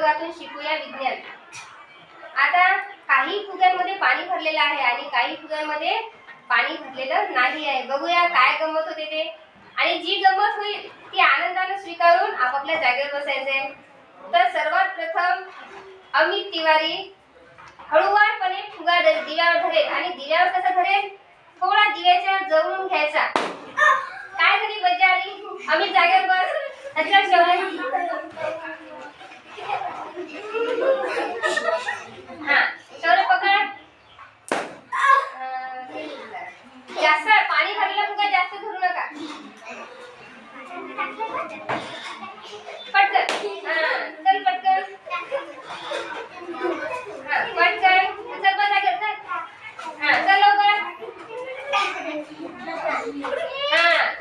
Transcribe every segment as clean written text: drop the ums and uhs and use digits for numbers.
प्रयोगातून शिकूया विज्ञान. आता काही फुग्यांमध्ये पाणी भरलेलं आहे आणि काही फुग्यांमध्ये पाणी भरलेलं नाही आहे. बघूया काय गंमत होते ते. आणि जी गंमत होईल ती आनंदाने स्वीकारून आपापल्या जागेवर बसायचे. तर सर्वात प्रथम अमित तिवारी हळूवारपणे फुगा दिव्यावर धरेल आणि दिव्यावर कसा धरेल, थोडा दिव्याच्या जवळून घ्यायचा. काय झाली मजा आली. अमित जागेवर बस. शौर्य पकड. जास्त पाणी भरलेला फुगा जास्त धरू नका. पटकन. चल पटकन. पटकन. चल बस जागेवर चल. चल लवकर.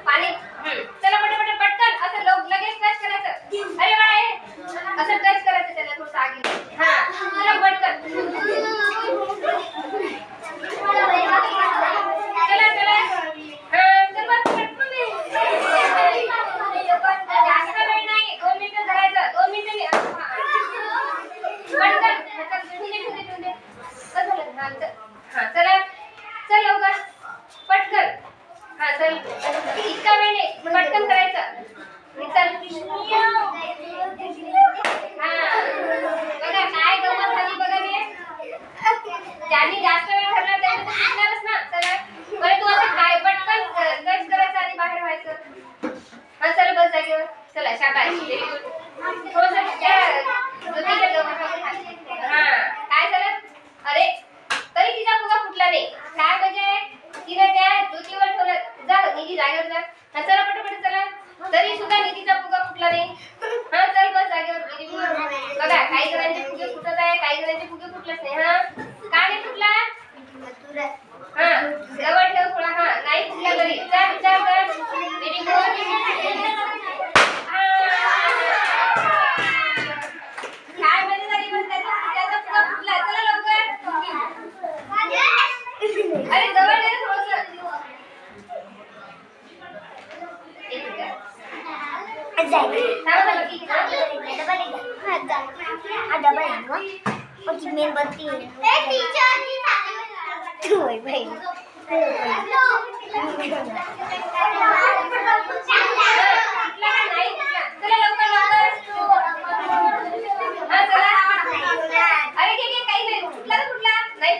पाणी. चला पटापट पटकन. असं लगेच टच करायचं. अरे बाय असं टच करायचं त्याला थोडं आगी. चला पटकन. चला चला. चल बस पटकन. जास्त वेळ नाही. 2 मिनिटं धरायचं. 2 मिनिटं पटकन. ठेवून दे. बस झालं. चला चल लवकर पटकन. चल इतका वेळ नाही. पटकन करायचं. चल. बघा काय गंमत झाली. बघा रे ज्यांनी जास्त वेळ धरला त्यांनी तर शिकणारच ना. चला बरं तू असं काय पटकन टच करायचं आणि बाहेर व्हायचं. चल बस जागेवर. चला शाबाश. थोडंसं काय झालं. अरे तरी तिचा फुगा फुटला नाही. काय म्हणजे तिने त्या ज्योतीवर ठेवलं. जा निधी जागेवर जा. चला पटापट चला. तरी सुद्धा निधीचा फुगा फुटला नाही. चल बस जागेवर. बघा काही जणांचे फुगे फुटत आहे, काही जणांचे फुगे फुटलेच नाही. का नाही फुटला. जवळ ठेव थोडा. नाही फुटला तरी चल विचार कर. Very good. काय मजा झाली. पण त्याचा फुगा फुटला. चला लवकर. अरे जवळ ठेव थोडंसं. मेणबत्ती अरे काही नाही. फुटला तर फुटला. नाही